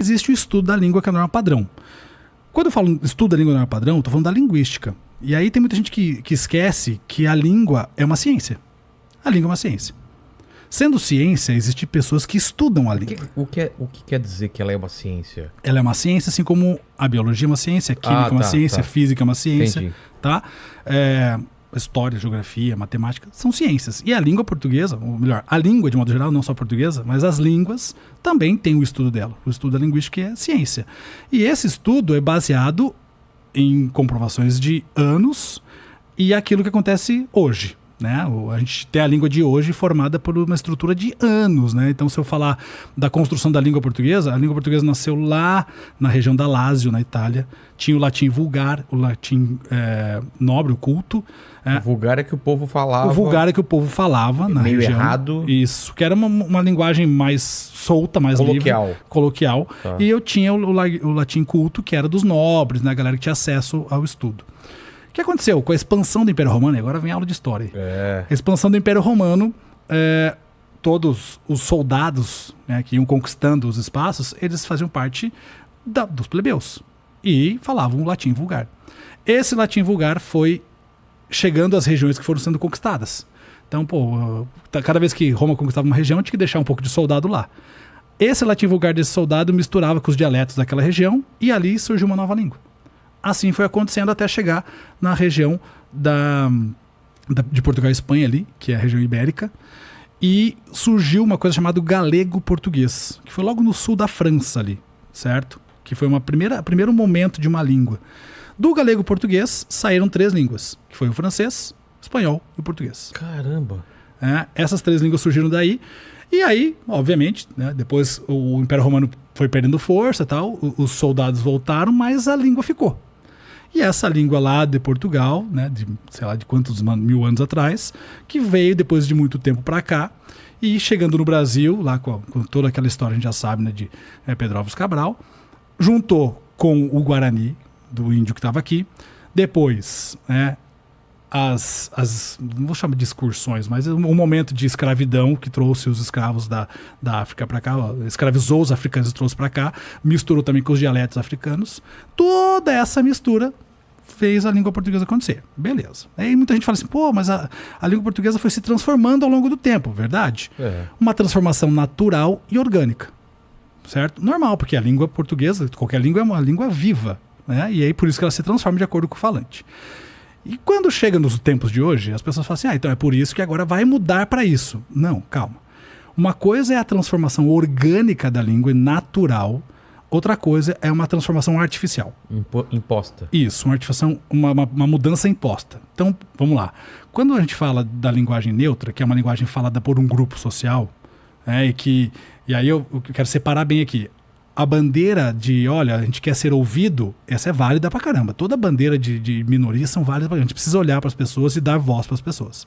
existe o estudo da língua, que é a norma padrão. Quando eu falo estudo da língua norma padrão, eu tô falando da linguística. E aí tem muita gente que esquece que a língua é uma ciência. A língua é uma ciência. Sendo ciência, existem pessoas que estudam a língua. O que quer dizer que ela é uma ciência? Ela é uma ciência, assim como a biologia é uma ciência, a química é uma ciência, a física é uma ciência. Entendi. Tá? História, geografia, matemática, são ciências. E a língua portuguesa, ou melhor, a língua de modo geral, não só a portuguesa, mas as línguas também tem o estudo dela. O estudo da linguística é ciência. E esse estudo é baseado em comprovações de anos e aquilo que acontece hoje. Né? A gente tem a língua de hoje formada por uma estrutura de anos, né? Então, se eu falar da construção da língua portuguesa, a língua portuguesa nasceu lá na região da Lácio, na Itália. Tinha o latim vulgar, o latim nobre, o culto. O vulgar é que o povo falava. O vulgar é que o povo falava na meio região. Errado. Isso, que era uma linguagem mais solta, mais coloquial. Livre. Coloquial. Tá. E eu tinha o latim culto, que era dos nobres, né? A galera que tinha acesso ao estudo. O que aconteceu com a expansão do Império Romano? E agora vem a aula de história. A expansão do Império Romano, todos os soldados, né, que iam conquistando os espaços, eles faziam parte dos plebeus e falavam latim vulgar. Esse latim vulgar foi chegando às regiões que foram sendo conquistadas. Então, cada vez que Roma conquistava uma região, tinha que deixar um pouco de soldado lá. Esse latim vulgar desse soldado misturava com os dialetos daquela região e ali surgiu uma nova língua. Assim foi acontecendo até chegar na região de Portugal e Espanha ali, que é a região ibérica, e surgiu uma coisa chamada galego-português, que foi logo no sul da França ali, certo? Que foi primeiro momento de uma língua. Do galego-português saíram 3 línguas, que foi o francês, o espanhol e o português. Caramba! Essas 3 línguas surgiram daí. E aí, obviamente, né, depois o Império Romano foi perdendo força e tal, os soldados voltaram, mas a língua ficou. E essa língua lá de Portugal, né, de sei lá de quantos 1000 anos atrás, que veio depois de muito tempo para cá, e chegando no Brasil, lá com toda aquela história, a gente já sabe, né, de Pedro Álvares Cabral, juntou com o Guarani, do índio que estava aqui, depois, né, não vou chamar de excursões, mas um momento de escravidão que trouxe os escravos da África para cá, escravizou os africanos e trouxe para cá, misturou também com os dialetos africanos. Toda essa mistura fez a língua portuguesa acontecer. Beleza. Aí muita gente fala assim, mas a língua portuguesa foi se transformando ao longo do tempo, verdade? Uma transformação natural e orgânica, certo? Normal, porque a língua portuguesa, qualquer língua é uma língua viva, né? E aí por isso que ela se transforma de acordo com o falante. E quando chega nos tempos de hoje, as pessoas falam assim, então é por isso que agora vai mudar para isso. Não, calma. Uma coisa é a transformação orgânica da língua, natural. Outra coisa é uma transformação artificial. Imposta. Isso, uma mudança imposta. Então, vamos lá. Quando a gente fala da linguagem neutra, que é uma linguagem falada por um grupo social, e aí eu quero separar bem aqui. A bandeira de, olha, a gente quer ser ouvido, essa é válida pra caramba. Toda bandeira de minoria são válidas pra gente. A gente precisa olhar para as pessoas e dar voz para as pessoas.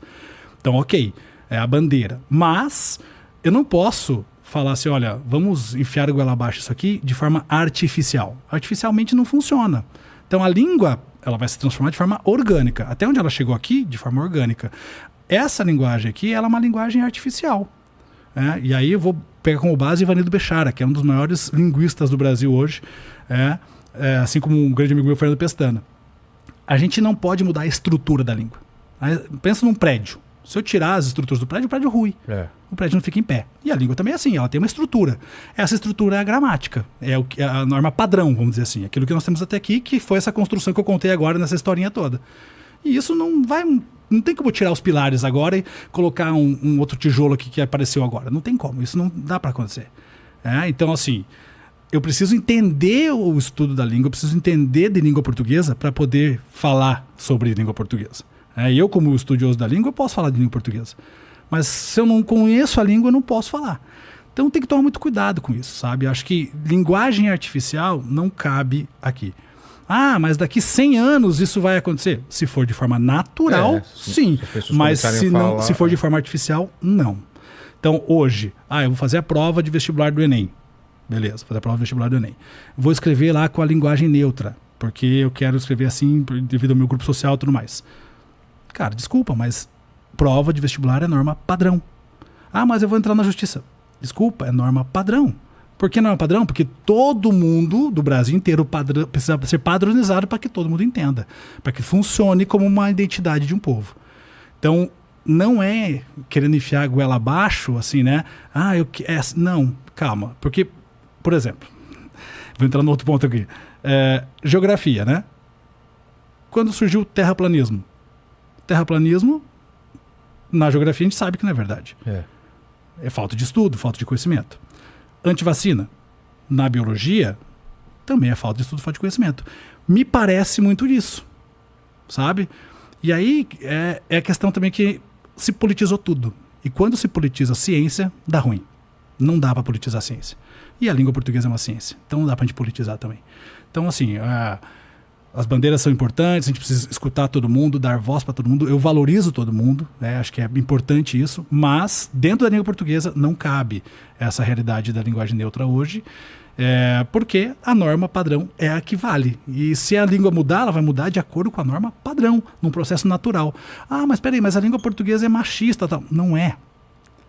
Então, ok, é a bandeira. Mas eu não posso falar assim, olha, vamos enfiar a goela abaixo isso aqui de forma artificial. Artificialmente não funciona. Então, a língua, ela vai se transformar de forma orgânica. Até onde ela chegou aqui, de forma orgânica. Essa linguagem aqui, ela é uma linguagem artificial. E aí eu vou pegar como base Ivanildo Bechara, que é um dos maiores linguistas do Brasil hoje, assim como um grande amigo meu, Fernando Pestana. A gente não pode mudar a estrutura da língua. Pensa num prédio. Se eu tirar as estruturas do prédio, o prédio rui. O prédio não fica em pé. E a língua também é assim, ela tem uma estrutura. Essa estrutura é a gramática, é a norma padrão, vamos dizer assim. Aquilo que nós temos até aqui, que foi essa construção que eu contei agora nessa historinha toda. E isso não tem como tirar os pilares agora e colocar um outro tijolo aqui que apareceu agora. Não tem como, isso não dá para acontecer. Então, assim, eu preciso entender o estudo da língua, eu preciso entender de língua portuguesa para poder falar sobre língua portuguesa. E eu, como estudioso da língua, eu posso falar de língua portuguesa. Mas se eu não conheço a língua, eu não posso falar. Então tem que tomar muito cuidado com isso, sabe? Eu acho que linguagem artificial não cabe aqui. Mas daqui 100 anos isso vai acontecer? Se for de forma natural, sim. Mas se for de forma artificial, não. Então hoje, eu vou fazer a prova de vestibular do Enem. Beleza, fazer a prova de vestibular do Enem. Vou escrever lá com a linguagem neutra, porque eu quero escrever assim devido ao meu grupo social e tudo mais. Cara, desculpa, mas prova de vestibular é norma padrão. Mas eu vou entrar na justiça. Desculpa, é norma padrão. Por que não é padrão? Porque todo mundo do Brasil inteiro precisa ser padronizado para que todo mundo entenda, para que funcione como uma identidade de um povo. Então, não é querendo enfiar a goela abaixo, assim, né? Não, calma. Porque, por exemplo, vou entrar no outro ponto aqui. Geografia, né? Quando surgiu o terraplanismo? Terraplanismo, na geografia a gente sabe que não é verdade. É falta de estudo, falta de conhecimento. Antivacina, na biologia, também é falta de estudo, falta de conhecimento. Me parece muito isso, sabe? E aí é a questão também que se politizou tudo. E quando se politiza a ciência, dá ruim. Não dá para politizar a ciência. E a língua portuguesa é uma ciência. Então não dá pra gente politizar também. Então, assim, as bandeiras são importantes, a gente precisa escutar todo mundo, dar voz para todo mundo. Eu valorizo todo mundo, né? Acho que é importante isso. Mas, dentro da língua portuguesa, não cabe essa realidade da linguagem neutra hoje. Porque a norma padrão é a que vale. E se a língua mudar, ela vai mudar de acordo com a norma padrão, num processo natural. Mas peraí, mas a língua portuguesa é machista. Tal. Não é.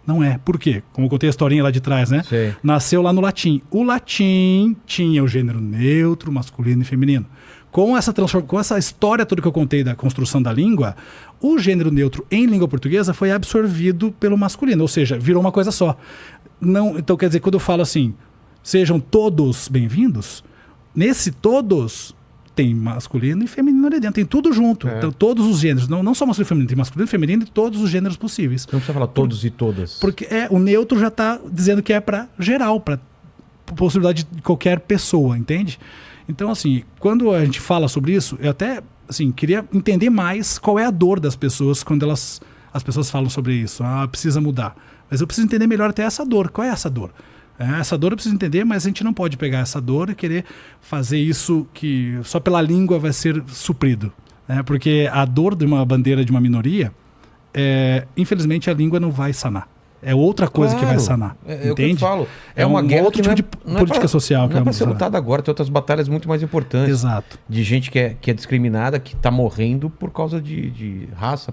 Não é. Por quê? Como eu contei a historinha lá de trás, né? Sim. Nasceu lá no latim. O latim tinha o gênero neutro, masculino e feminino. Com essa história toda que eu contei da construção da língua, o gênero neutro em língua portuguesa foi absorvido pelo masculino, ou seja, virou uma coisa só. Então, quer dizer, quando eu falo assim, sejam todos bem-vindos, nesse todos tem masculino e feminino ali dentro, tem tudo junto. Então, todos os gêneros, não só masculino e feminino, tem masculino e feminino e todos os gêneros possíveis. Você não precisa falar todos e todas. Porque o neutro já está dizendo que é para geral, para possibilidade de qualquer pessoa, entende? Então, assim, quando a gente fala sobre isso, eu até queria entender mais qual é a dor das pessoas quando as pessoas falam sobre isso. Precisa mudar. Mas eu preciso entender melhor até essa dor. Qual é essa dor? Essa dor eu preciso entender, mas a gente não pode pegar essa dor e querer fazer isso que só pela língua vai ser suprido. Porque a dor de uma bandeira de uma minoria, infelizmente, a língua não vai sanar. É outra coisa que vai sanar. É o que entende? eu falo. É uma guerra outro tipo de política social. Não é para ser lutada agora, tem outras batalhas muito mais importantes. Exato. De gente que é discriminada, que está morrendo por causa de raça.